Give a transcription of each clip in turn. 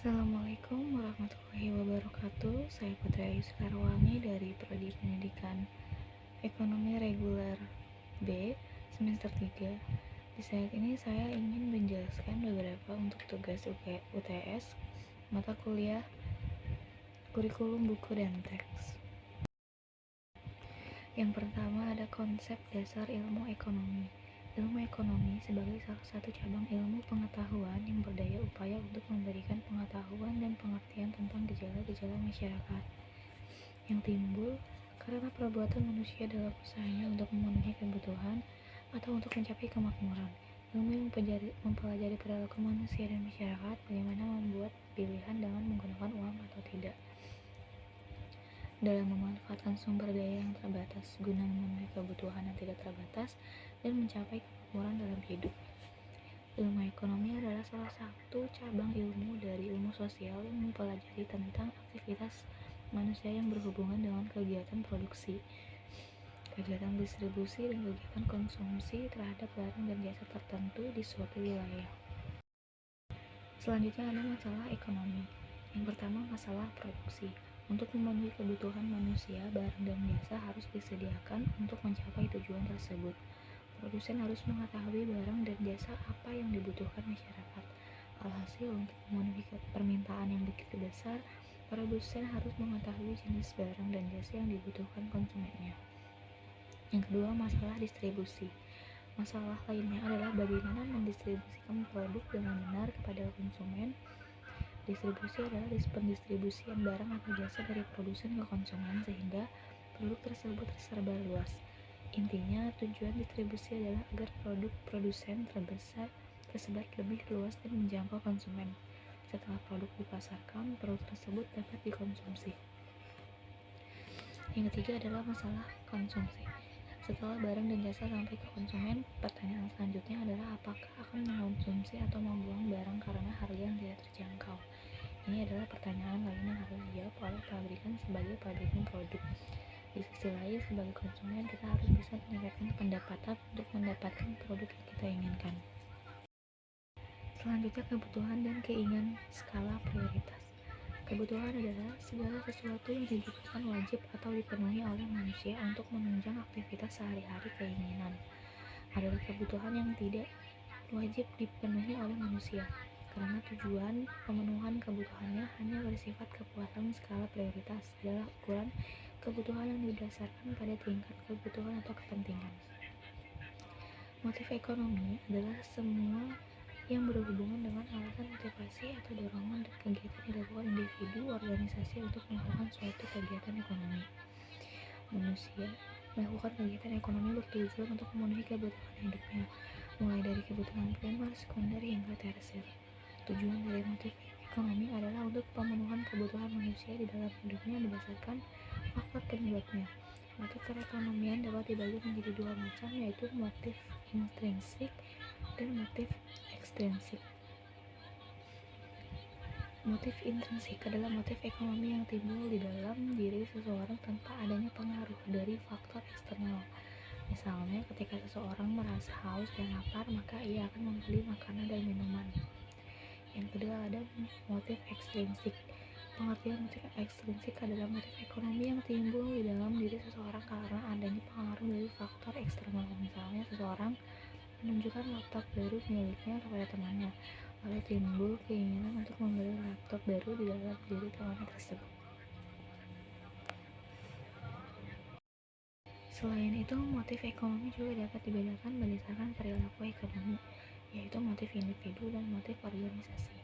Assalamualaikum warahmatullahi wabarakatuh. Saya Putri Ayu Sukarwangi dari Prodi Pendidikan Ekonomi Reguler B semester 3. Di saat ini saya ingin menjelaskan beberapa untuk tugas UTS, mata kuliah, kurikulum buku dan teks. Yang pertama ada konsep dasar ilmu ekonomi. Ilmu ekonomi sebagai salah satu cabang ilmu pengetahuan yang berdaya upaya untuk memberikan pengetahuan dan pengertian tentang gejala-gejala masyarakat yang timbul karena perbuatan manusia dalam usahanya untuk memenuhi kebutuhan atau untuk mencapai kemakmuran. Ilmu yang mempelajari perilaku manusia dan masyarakat, bagaimana membuat pilihan dengan menggunakan uang atau tidak, dalam memanfaatkan sumber daya yang terbatas guna memenuhi kebutuhan yang tidak terbatas dan mencapai kemakmuran dalam hidup. Ilmu ekonomi adalah salah satu cabang ilmu dari ilmu sosial yang mempelajari tentang aktivitas manusia yang berhubungan dengan kegiatan produksi, kegiatan distribusi, dan kegiatan konsumsi terhadap barang dan jasa tertentu di suatu wilayah. Selanjutnya ada masalah ekonomi. Yang pertama, masalah produksi. Untuk memenuhi kebutuhan manusia, barang dan jasa harus disediakan untuk mencapai tujuan tersebut. Produsen harus mengetahui barang dan jasa apa yang dibutuhkan masyarakat. Alhasil, untuk memenuhi permintaan yang begitu besar, produsen harus mengetahui jenis barang dan jasa yang dibutuhkan konsumennya. Yang kedua, masalah distribusi. Masalah lainnya adalah bagaimana mendistribusikan produk dengan benar kepada konsumen. Distribusi adalah pendistribusian barang atau jasa dari produsen ke konsumen sehingga produk tersebut tersebar luas. Intinya, tujuan distribusi adalah agar produk produsen tersebar lebih luas dan menjangkau konsumen. Setelah produk dipasarkan, produk tersebut dapat dikonsumsi. Yang ketiga adalah masalah konsumsi. Setelah barang dan jasa sampai ke konsumen, pertanyaan selanjutnya adalah apakah akan mengonsumsi atau membuang barang karena harga yang tidak terjangkau. Ini adalah pertanyaan lain yang harus dijawab oleh pabrikan sebagai pabrikan produk. Di sisi lain, sebagai konsumen, kita harus bisa meningkatkan pendapatan untuk mendapatkan produk yang kita inginkan. Selanjutnya, kebutuhan dan keinginan skala prioritas. Kebutuhan adalah segala sesuatu yang dibutuhkan wajib atau dipenuhi oleh manusia untuk menunjang aktivitas sehari-hari. Keinginan adalah kebutuhan yang tidak wajib dipenuhi oleh manusia, karena tujuan pemenuhan kebutuhannya hanya bersifat kepuasan. Skala prioritas adalah ukuran kebutuhan yang didasarkan pada tingkat kebutuhan atau kepentingan. Motif ekonomi adalah semua yang berhubungan dengan alasan, motivasi, atau dorongan dan kegiatan yang dilakukan individu, organisasi untuk melakukan suatu kegiatan ekonomi. Manusia melakukan kegiatan ekonomi bertujuan untuk memenuhi kebutuhan hidupnya, mulai dari kebutuhan primer, sekunder, hingga tersier. Tujuan dari motif ekonomi adalah untuk pemenuhan kebutuhan manusia di dalam hidupnya berdasarkan faktor penyebabnya. Motif perekonomian dapat dibagi menjadi dua macam, yaitu motif intrinsik dan motif ekstrinsik. Motif intrinsik adalah motif ekonomi yang timbul di dalam diri seseorang tanpa adanya pengaruh dari faktor eksternal. Misalnya, ketika seseorang merasa haus dan lapar, maka ia akan membeli makanan dan minuman. Yang kedua ada motif ekstrinsik. Pengertian motif ekstrinsik adalah motif ekonomi yang timbul di dalam diri seseorang karena adanya pengaruh dari faktor eksternal. Misalnya, seseorang menunjukkan laptop baru miliknya kepada temannya, lalu timbul keinginan untuk membeli laptop baru di dalam diri temannya tersebut. Selain itu, motif ekonomi juga dapat dibedakan berdasarkan perilaku ekonomi, yaitu motif individu dan motif organisasi.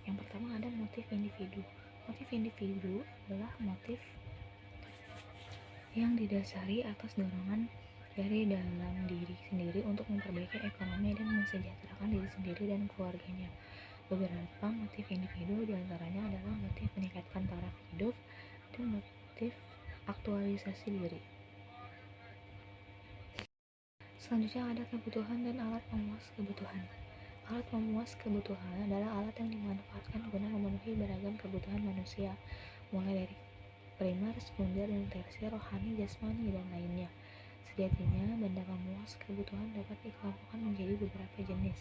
Yang pertama ada motif individu. Motif individu adalah motif yang didasari atas dorongan dari dalam diri sendiri untuk memperbaiki ekonomi dan mensejahterakan diri sendiri dan keluarganya. Beberapa motif individu diantaranya adalah motif meningkatkan taraf hidup dan motif aktualisasi diri. Selanjutnya ada kebutuhan dan alat pemuas kebutuhan. Alat pemuas kebutuhan adalah alat yang dimanfaatkan guna memenuhi beragam kebutuhan manusia, mulai dari primer, sekunder, dan tersier, rohani, jasmani, dan lainnya. Sejatinya, benda pemuas kebutuhan dapat dikelompokkan menjadi beberapa jenis.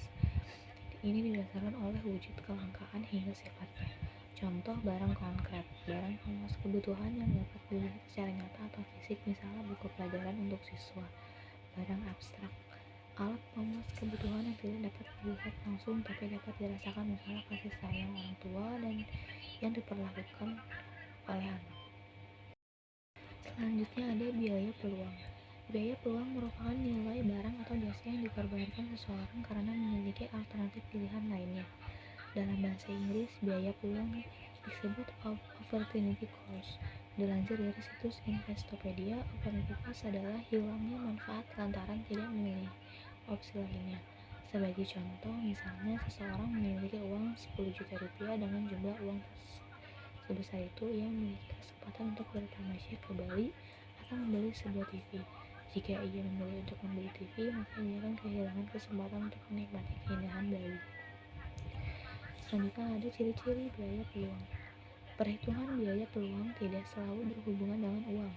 Ini didasarkan oleh wujud, kelangkaan, hingga sifatnya. Contoh barang konkret, barang pemuas kebutuhan yang dapat dilihat secara nyata atau fisik, misalnya buku pelajaran untuk siswa. Barang abstrak, alat pemuas kebutuhan yang tidak dapat dilihat langsung tapi dapat dirasakan, misalnya kasih sayang orang tua dan yang diperlakukan oleh anak. Selanjutnya ada biaya peluang. Biaya peluang merupakan nilai barang atau jasa yang dikorbankan seseorang karena memiliki alternatif pilihan lainnya. Dalam bahasa Inggris, biaya peluang disebut opportunity cost. Dilansir dari situs Investopedia, opportunity cost adalah hilangnya manfaat lantaran tidak memilih opsi lainnya. Sebagai contoh, misalnya seseorang memiliki uang 10 juta rupiah dengan jumlah uang sebesar itu, ia memiliki kesempatan untuk bertamasya ke Bali atau membeli sebuah TV. Jika ia memilih untuk membeli TV, maka ia akan kehilangan kesempatan untuk menikmati keindahan Bali. Selanjutnya ada ciri-ciri biaya peluang. Perhitungan biaya peluang tidak selalu berhubungan dengan uang,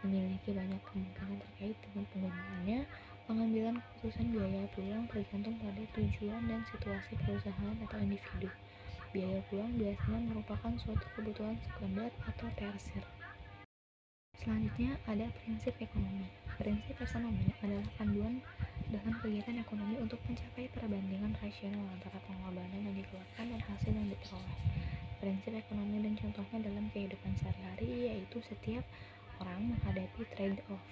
memiliki banyak kemungkinan terkait dengan penggunaannya. Pengambilan keputusan biaya peluang tergantung pada tujuan dan situasi perusahaan atau individu. Biaya peluang biasanya merupakan suatu kebutuhan sekunder atau tersir. Selanjutnya ada prinsip ekonomi. Prinsip ekonomi adalah panduan dalam kegiatan ekonomi untuk mencapai perbandingan rasional antara pengorbanan yang dikeluarkan dan hasil yang diperoleh. Prinsip ekonomi dan contohnya dalam kehidupan sehari-hari yaitu setiap orang menghadapi trade-off.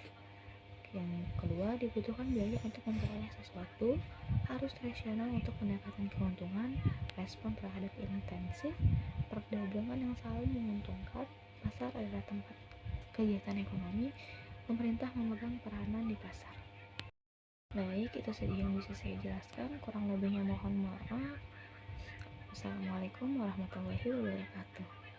Yang kedua, dibutuhkan biaya untuk memperoleh sesuatu, harus rasional untuk mendapatkan keuntungan, respon terhadap intensif, perdagangan yang saling menguntungkan, pasar adalah tempat kegiatan ekonomi, pemerintah memegang peranan di pasar. Baik, itu saja yang bisa saya jelaskan, kurang lebihnya mohon maaf. Wassalamualaikum warahmatullahi wabarakatuh.